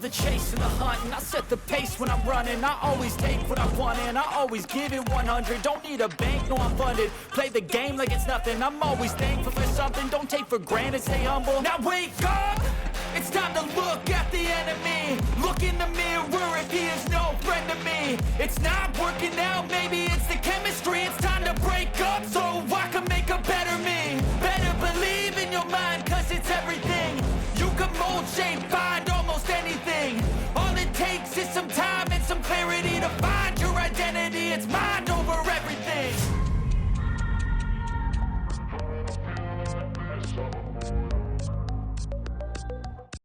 the chase and the hunt, and I set the pace when I'm running. I always take what I want and I always give it 100. Don't need a bank, no I'm funded. Play the game like it's nothing. I'm always thankful for something. Don't take for granted, stay humble. Now wake up! It's time to look at the enemy. Look in the mirror if he is no friend to me. It's not working out, maybe it's the chemistry. It's time to break up so I can make a better me. Better believe in your mind, cause it's everything. You can mold, shape, find